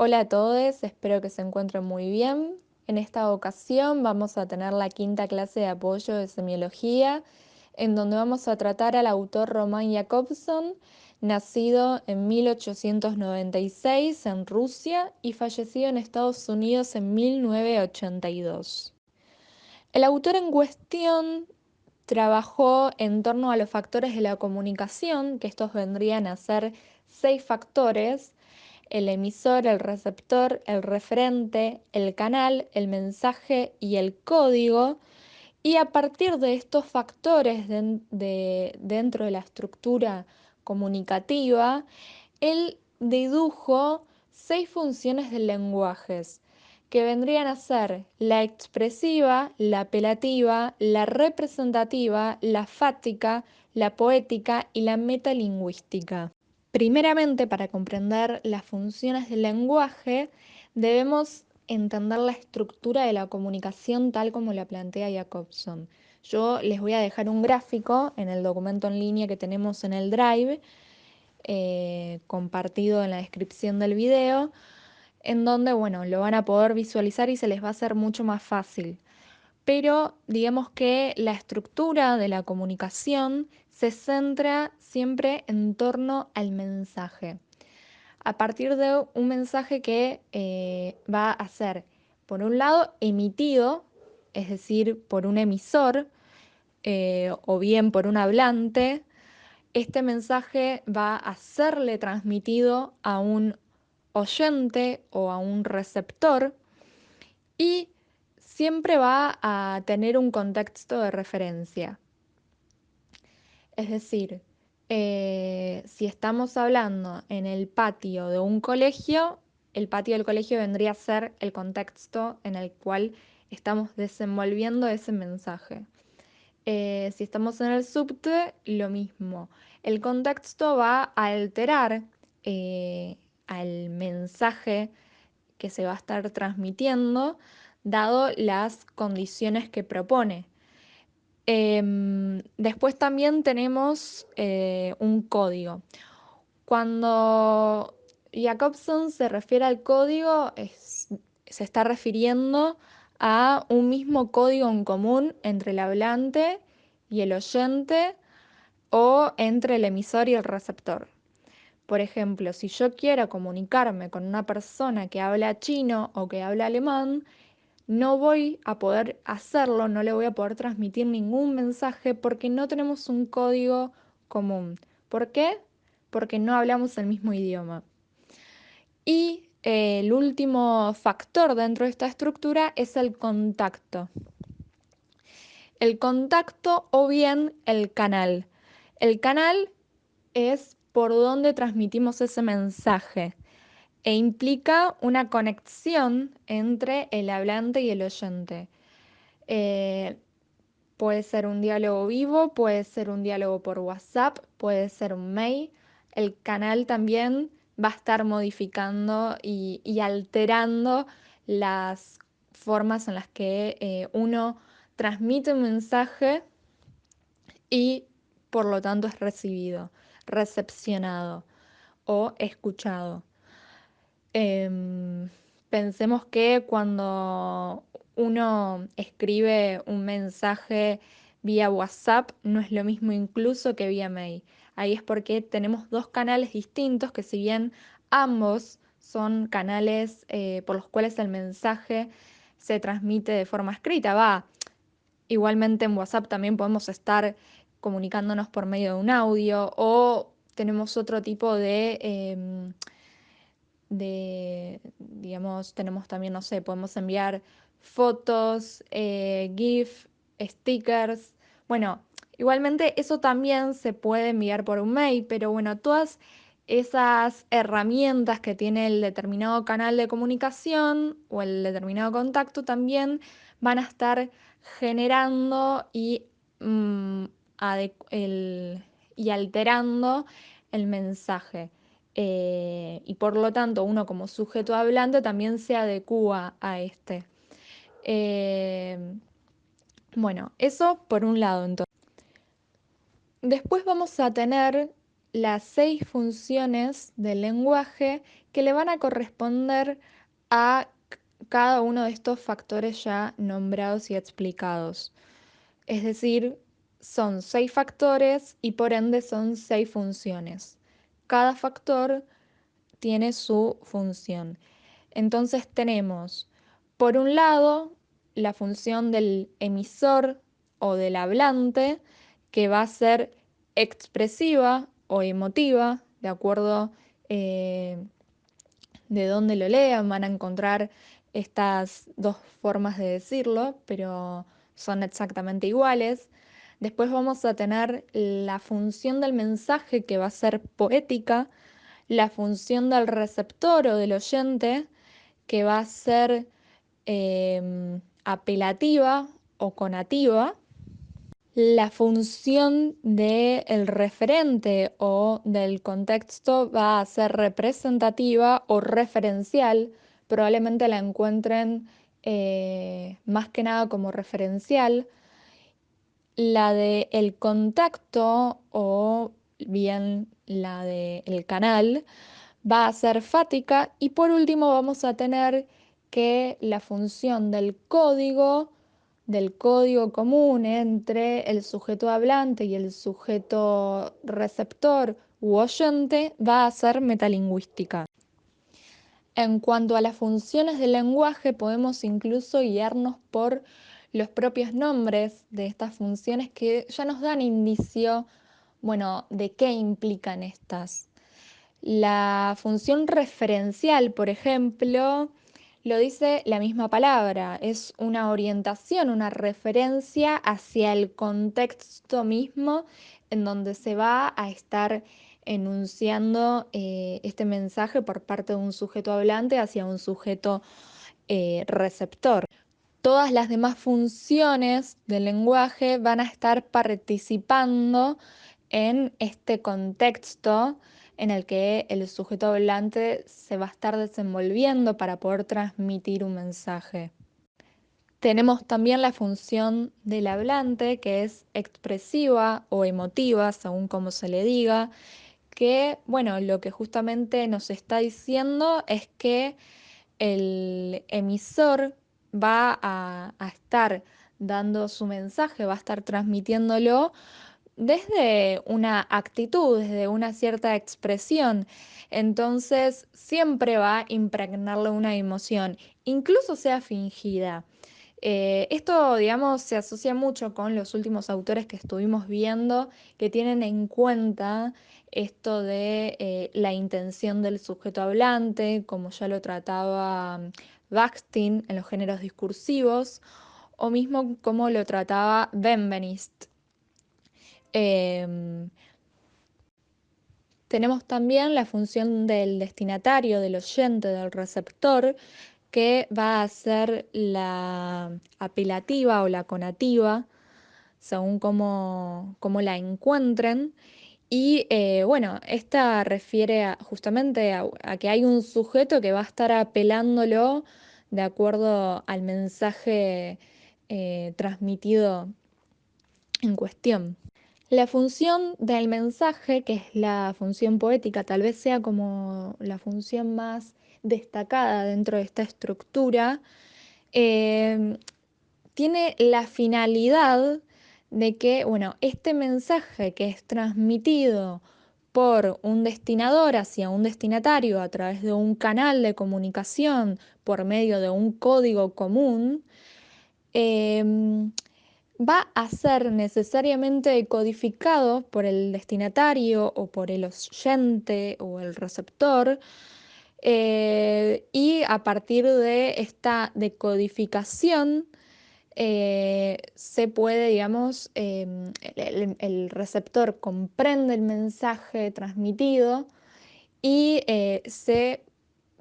Hola a todos, espero que se encuentren muy bien. En esta ocasión vamos a tener la quinta clase de apoyo de semiología, en donde vamos a tratar al autor Roman Jakobson, nacido en 1896 en Rusia y fallecido en Estados Unidos en 1982. El autor en cuestión trabajó en torno a los factores de la comunicación, que estos vendrían a ser 6 factores: el emisor, el receptor, el referente, el canal, el mensaje y el código. Y a partir de estos factores dentro de la estructura comunicativa, él dedujo 6 funciones del lenguaje, que vendrían a ser la expresiva, la apelativa, la representativa, la fáctica, la poética y la metalingüística. Primeramente, para comprender las funciones del lenguaje, debemos entender la estructura de la comunicación tal como la plantea Jakobson. Yo les voy a dejar un gráfico en el documento en línea que tenemos en el Drive, compartido en la descripción del video, en donde, bueno, lo van a poder visualizar y se les va a hacer mucho más fácil. Pero digamos que la estructura de la comunicación se centra siempre en torno al mensaje. A partir de un mensaje que va a ser, por un lado, emitido, es decir, por un emisor o bien por un hablante. Este mensaje va a serle transmitido a un oyente o a un receptor y siempre va a tener un contexto de referencia. Es decir, si estamos hablando en el patio de un colegio, el patio del colegio vendría a ser el contexto en el cual estamos desenvolviendo ese mensaje. Si estamos en el subte, lo mismo. El contexto va a alterar al mensaje que se va a estar transmitiendo, dado las condiciones que propone. Después también tenemos un código. Cuando Jacobson se refiere al código, se está refiriendo a un mismo código en común entre el hablante y el oyente o entre el emisor y el receptor. Por ejemplo, si yo quiero comunicarme con una persona que habla chino o que habla alemán, no voy a poder hacerlo, no le voy a poder transmitir ningún mensaje porque no tenemos un código común. ¿Por qué? Porque no hablamos el mismo idioma. Y el último factor dentro de esta estructura es el contacto. El contacto o bien el canal. El canal es por donde transmitimos ese mensaje e implica una conexión entre el hablante y el oyente. Eh, Puede ser un diálogo vivo, puede ser un diálogo por WhatsApp, puede ser un mail. El canal también va a estar modificando y alterando las formas en las que uno transmite un mensaje y por lo tanto es recibido, recepcionado o escuchado. Em, Pensemos que cuando uno escribe un mensaje vía WhatsApp no es lo mismo incluso que vía mail. Ahí es porque tenemos dos canales distintos que, si bien ambos son canales por los cuales el mensaje se transmite de forma escrita, igualmente en WhatsApp también podemos estar comunicándonos por medio de un audio o tenemos otro tipo digamos, tenemos también, no sé, podemos enviar fotos, GIF, stickers. Bueno, igualmente eso también se puede enviar por un mail, pero bueno, todas esas herramientas que tiene el determinado canal de comunicación o el determinado contacto también van a estar generando mm, y alterando el mensaje. Y por lo tanto uno como sujeto hablante también se adecúa a este. Eh, bueno, eso por un lado entonces. Después vamos a tener las 6 funciones del lenguaje que le van a corresponder a cada uno de estos factores ya nombrados y explicados. Es decir, son 6 factores y por ende son 6 funciones. Cada factor tiene su función. Entonces tenemos, por un lado, la función del emisor o del hablante, que va a ser expresiva o emotiva, de acuerdo de dónde lo lean, van a encontrar estas dos formas de decirlo, pero son exactamente iguales. Después vamos a tener la función del mensaje, que va a ser poética, la función del receptor o del oyente, que va a ser apelativa o conativa. La función del referente o del contexto va a ser representativa o referencial. Probablemente la encuentren más que nada como referencial. La del contacto o bien la del canal va a ser fática. Y por último vamos a tener que la función del código común entre el sujeto hablante y el sujeto receptor u oyente, va a ser metalingüística. En cuanto a las funciones del lenguaje, podemos incluso guiarnos por los propios nombres de estas funciones que ya nos dan indicio, bueno, de qué implican estas. La función referencial, por ejemplo, lo dice la misma palabra, es una orientación, una referencia hacia el contexto mismo en donde se va a estar enunciando este mensaje por parte de un sujeto hablante hacia un sujeto receptor. Todas las demás funciones del lenguaje van a estar participando en este contexto en el que el sujeto hablante se va a estar desenvolviendo para poder transmitir un mensaje. Tenemos también la función del hablante, que es expresiva o emotiva, según como se le diga, que, bueno, lo que justamente nos está diciendo es que el emisor va a estar dando su mensaje, va a estar transmitiéndolo desde una actitud, desde una cierta expresión. Entonces, siempre va a impregnarle una emoción, incluso sea fingida. Esto, digamos, se asocia mucho con los últimos autores que estuvimos viendo, que tienen en cuenta esto de la intención del sujeto hablante, como ya lo trataba Bakhtin en los géneros discursivos, o mismo como lo trataba Benveniste. Em, Tenemos también la función del destinatario, del oyente, del receptor, que va a ser la apelativa o la conativa, según cómo la encuentren. Y bueno, esta refiere justamente a que hay un sujeto que va a estar apelándolo de acuerdo al mensaje transmitido en cuestión. La función del mensaje, que es la función poética, tal vez sea como la función más destacada dentro de esta estructura, eh, tiene la finalidad de que, bueno, este mensaje que es transmitido por un destinador hacia un destinatario a través de un canal de comunicación por medio de un código común, em, va a ser necesariamente codificado por el destinatario o por el oyente o el receptor, y a partir de esta decodificación se puede, digamos, el receptor comprende el mensaje transmitido y se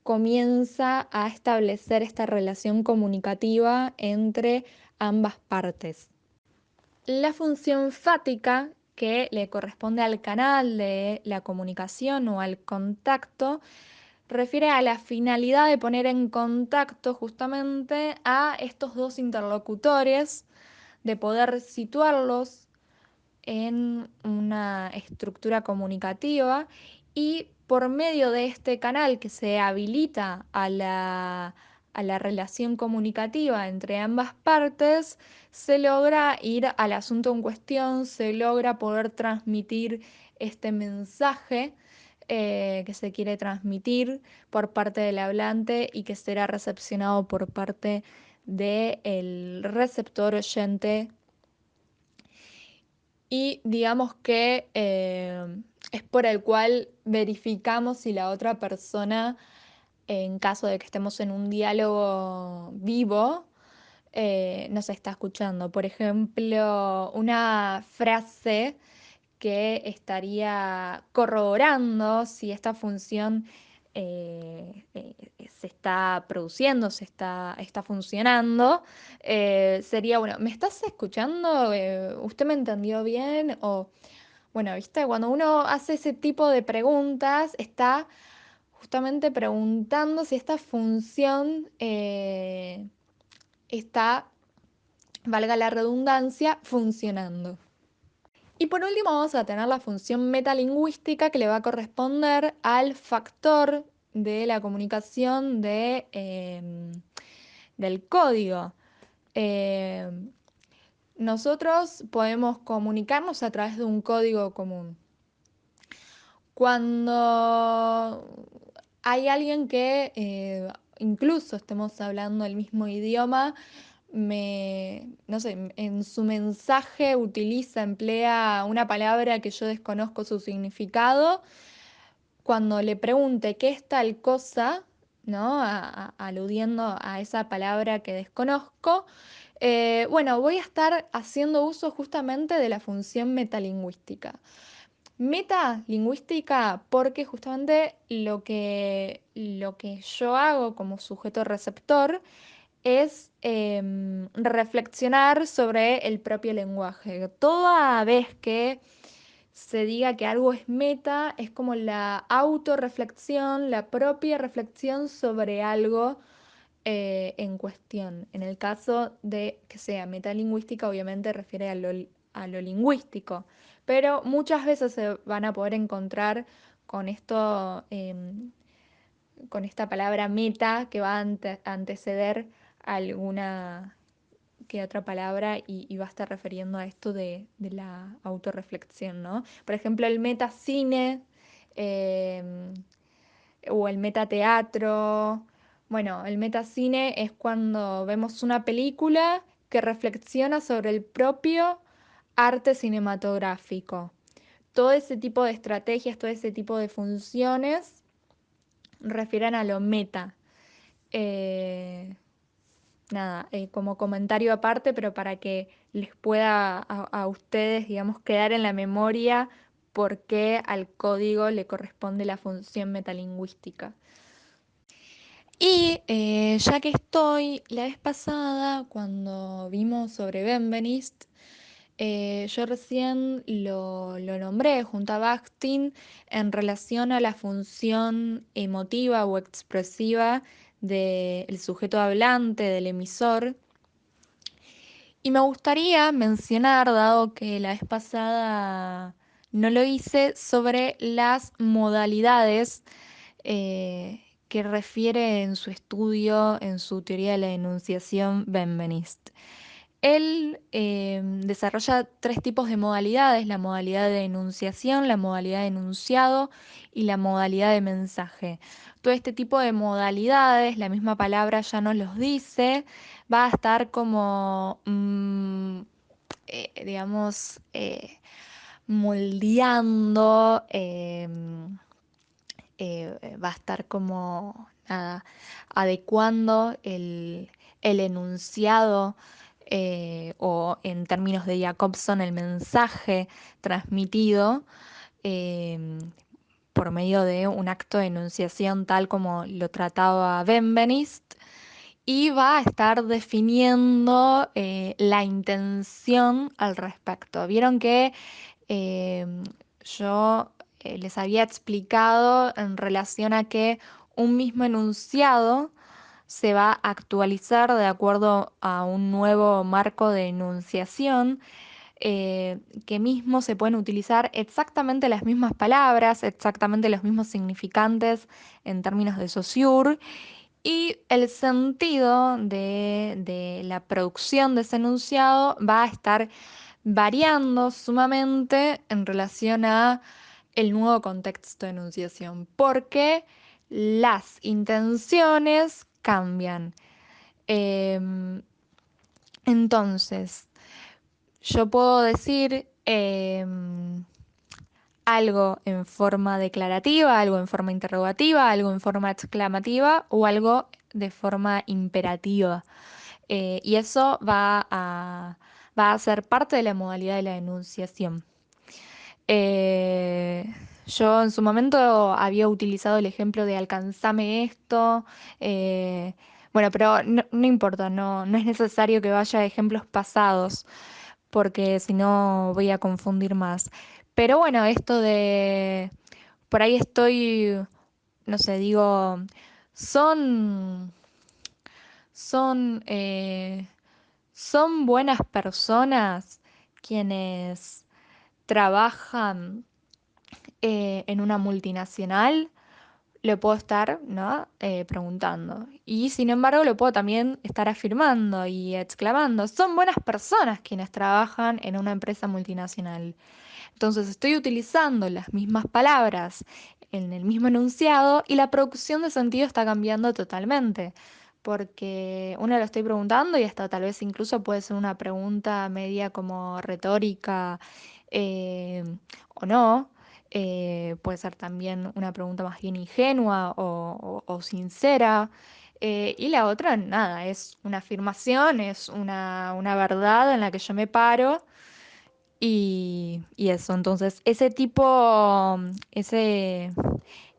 comienza a establecer esta relación comunicativa entre ambas partes. La función fática, que le corresponde al canal de la comunicación o al contacto, refiere a la finalidad de poner en contacto justamente a estos dos interlocutores, de poder situarlos en una estructura comunicativa y por medio de este canal que se habilita a la relación comunicativa entre ambas partes, se logra ir al asunto en cuestión, se logra poder transmitir este mensaje que se quiere transmitir por parte del hablante y que será recepcionado por parte del receptor oyente y digamos que es por el cual verificamos si la otra persona, en caso de que estemos en un diálogo vivo, nos está escuchando. Por ejemplo, una frase que estaría corroborando si esta función se está produciendo, está funcionando, sería, bueno, ¿me estás escuchando? ¿Usted me entendió bien? O, bueno, viste, cuando uno hace ese tipo de preguntas, está justamente preguntando si esta función está, valga la redundancia, funcionando. Y por último vamos a tener la función metalingüística que le va a corresponder al factor de la comunicación del código. Em, Nosotros podemos comunicarnos a través de un código común. Cuando hay alguien que incluso estemos hablando el mismo idioma, no sé, en su mensaje emplea una palabra que yo desconozco su significado, cuando le pregunte qué es tal cosa, ¿no? Aludiendo a esa palabra que desconozco, bueno, voy a estar haciendo uso justamente de la función metalingüística. Metalingüística porque justamente lo que yo hago como sujeto receptor es reflexionar sobre el propio lenguaje. Toda vez que se diga que algo es meta, es como la autorreflexión, la propia reflexión sobre algo en cuestión. En el caso de que sea metalingüística, obviamente refiere a lo lingüístico, pero muchas veces se van a poder encontrar con esto, con esta palabra meta que va a anteceder a alguna que otra palabra y va a estar refiriendo a esto de la autorreflexión, ¿no? Por ejemplo, el metacine em, o el metateatro. Bueno, el metacine es cuando vemos una película que reflexiona sobre el propio arte cinematográfico. Todo ese tipo de estrategias, todo ese tipo de funciones refieren a lo meta. Eh, Nada, como comentario aparte, pero para que les pueda a ustedes, digamos, quedar en la memoria por qué al código le corresponde la función metalingüística. Y ya que estoy, la vez pasada, cuando vimos sobre Benveniste, yo recién lo nombré junto a Bakhtin en relación a la función emotiva o expresiva del sujeto hablante, del emisor. Y me gustaría mencionar, dado que la vez pasada no lo hice, sobre las modalidades que refiere en su estudio, en su teoría de la enunciación, Benveniste. Él desarrolla tres tipos de modalidades: la modalidad de enunciación, la modalidad de enunciado y la modalidad de mensaje. Todo este tipo de modalidades, la misma palabra ya nos los dice, va a estar como, digamos, moldeando, va a estar como nada, adecuando el enunciado o en términos de Jacobson el mensaje transmitido em, por medio de un acto de enunciación tal como lo trataba Benveniste y va a estar definiendo la intención al respecto. Vieron que em, yo les había explicado en relación a que un mismo enunciado se va a actualizar de acuerdo a un nuevo marco de enunciación. que mismo se pueden utilizar exactamente las mismas palabras, exactamente los mismos significantes en términos de Saussure, y el sentido de la producción de ese enunciado va a estar variando sumamente en relación a el nuevo contexto de enunciación, porque las intenciones cambian. Em, entonces, yo puedo decir algo en forma declarativa, algo en forma interrogativa, algo en forma exclamativa o algo de forma imperativa. Y eso va a ser parte de la modalidad de la enunciación. Eh, yo en su momento había utilizado el ejemplo de alcanzame esto. eh, bueno, pero no importa, no es necesario que vaya a ejemplos pasados, porque si no voy a confundir más. Pero bueno, esto de por ahí estoy, no sé, digo, son, son, eh, son buenas personas quienes trabajan en una multinacional, lo puedo estar, ¿no? Preguntando. Y sin embargo, lo puedo también estar afirmando y exclamando. Son buenas personas quienes trabajan en una empresa multinacional. Entonces, estoy utilizando las mismas palabras en el mismo enunciado y la producción de sentido está cambiando totalmente. Porque uno lo estoy preguntando y hasta tal vez incluso puede ser una pregunta media como retórica eh, o no. Puede ser también una pregunta más bien ingenua o sincera. Y la otra, nada, es una afirmación, es una verdad en la que yo me paro y eso. Entonces,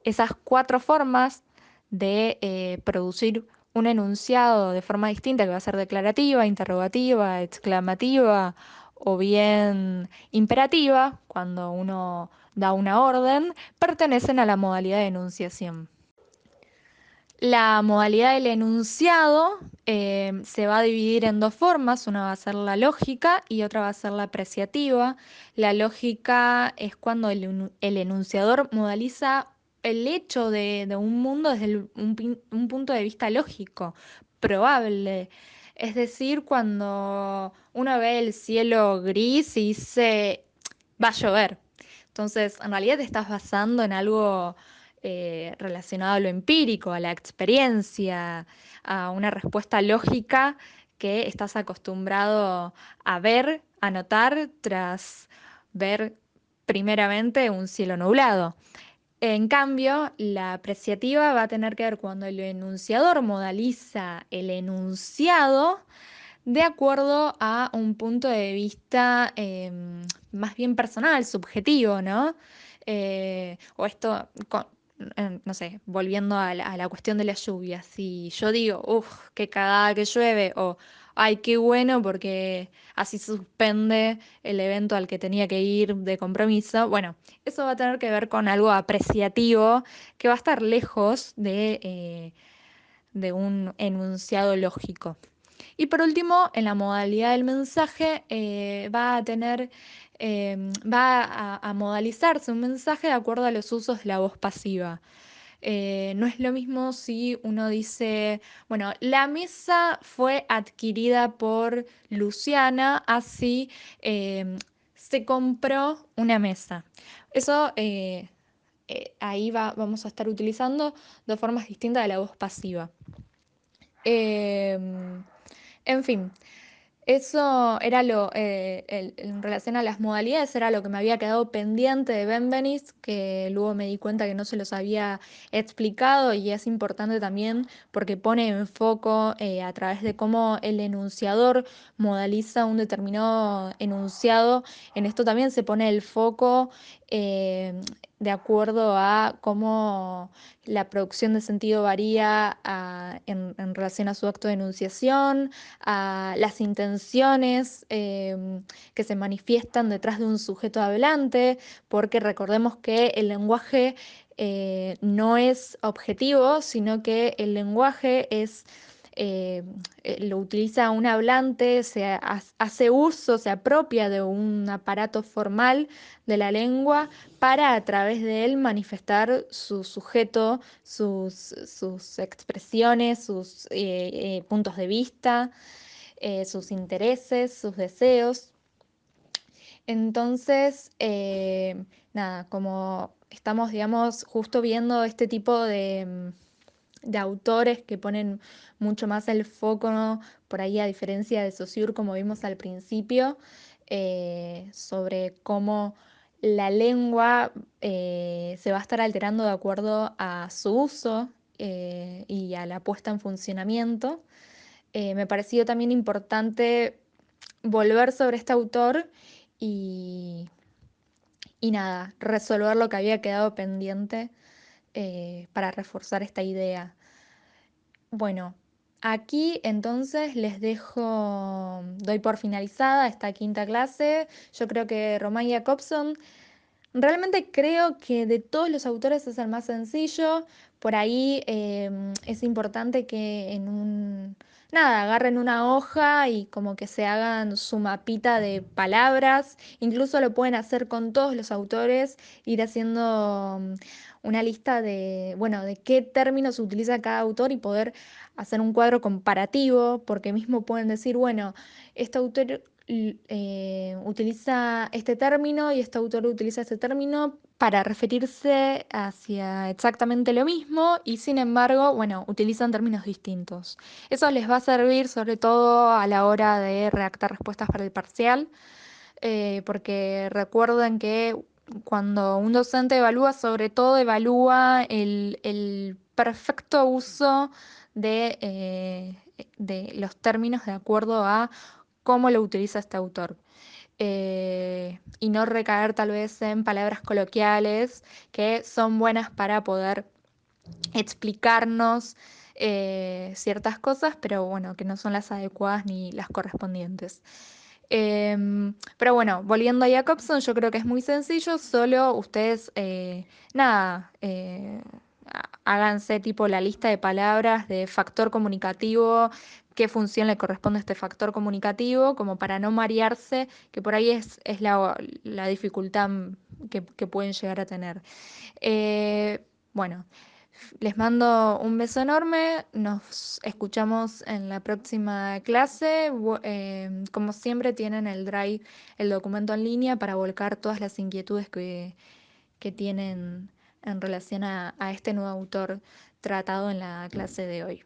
esas cuatro formas de producir un enunciado de forma distinta, que va a ser declarativa, interrogativa, exclamativa o bien imperativa, cuando uno da una orden, pertenecen a la modalidad de enunciación. La modalidad del enunciado se va a dividir en dos formas, una va a ser la lógica y otra va a ser la apreciativa. La lógica es cuando el enunciador modaliza el hecho de un mundo desde un punto de vista lógico, probable. Es decir, cuando uno ve el cielo gris y dice, va a llover. Entonces, en realidad te estás basando en algo relacionado a lo empírico, a la experiencia, a una respuesta lógica que estás acostumbrado a ver, a notar tras ver primeramente un cielo nublado. En cambio, la apreciativa va a tener que ver cuando el enunciador modaliza el enunciado de acuerdo a un punto de vista más bien personal, subjetivo, ¿no? O esto, no sé, volviendo a la cuestión de la lluvia, si yo digo, uff, qué cagada que llueve, o ay, qué bueno porque así se suspende el evento al que tenía que ir de compromiso, bueno, eso va a tener que ver con algo apreciativo que va a estar lejos de un enunciado lógico. Y por último, en la modalidad del mensaje va a tener, va a modalizarse un mensaje de acuerdo a los usos de la voz pasiva. No es lo mismo si uno dice, bueno, la mesa fue adquirida por Luciana, así se compró una mesa. Eso ahí vamos a estar utilizando de formas distintas de la voz pasiva. Em, en fin, eso era en relación a las modalidades, era lo que me había quedado pendiente de Benveniste, que luego me di cuenta que no se los había explicado y es importante también porque pone en foco a través de cómo el enunciador modaliza un determinado enunciado. En esto también se pone el foco de acuerdo a cómo la producción de sentido varía en relación a su acto de enunciación, a las intenciones que se manifiestan detrás de un sujeto hablante, porque recordemos que el lenguaje no es objetivo, sino que el lenguaje es eh, lo utiliza un hablante, hace uso, se apropia de un aparato formal de la lengua para a través de él manifestar su sujeto, sus expresiones, sus puntos de vista, sus intereses, sus deseos. Entonces, nada, como estamos, digamos, justo viendo este tipo de autores que ponen mucho más el foco, ¿no? Por ahí, a diferencia de Saussure, como vimos al principio, sobre cómo la lengua se va a estar alterando de acuerdo a su uso y a la puesta en funcionamiento. Me pareció también importante volver sobre este autor y, y nada, resolver lo que había quedado pendiente para reforzar esta idea. Bueno, aquí entonces les dejo, doy por finalizada esta quinta clase. Yo creo que Roman Jacobson, realmente creo que de todos los autores es el más sencillo. Por ahí es importante que nada, agarren una hoja y como que se hagan su mapita de palabras. Incluso lo pueden hacer con todos los autores, ir haciendo una lista de, bueno, de qué términos utiliza cada autor y poder hacer un cuadro comparativo, porque mismo pueden decir, bueno, este autor utiliza este término y este autor utiliza este término para referirse hacia exactamente lo mismo y sin embargo, bueno, utilizan términos distintos. Eso les va a servir sobre todo a la hora de redactar respuestas para el parcial, porque recuerden que cuando un docente evalúa, sobre todo evalúa el perfecto uso de los términos de acuerdo a cómo lo utiliza este autor. Y no recaer tal vez en palabras coloquiales que son buenas para poder explicarnos ciertas cosas, pero bueno, que no son las adecuadas ni las correspondientes. Pero bueno, volviendo a Jacobson, yo creo que es muy sencillo, solo ustedes, nada, háganse tipo la lista de palabras de factor comunicativo, qué función le corresponde a este factor comunicativo, como para no marearse, que por ahí es la dificultad que pueden llegar a tener. Bueno, les mando un beso enorme, nos escuchamos en la próxima clase. Como siempre tienen el Drive, el documento en línea para volcar todas las inquietudes que tienen en relación a este nuevo autor tratado en la clase de hoy.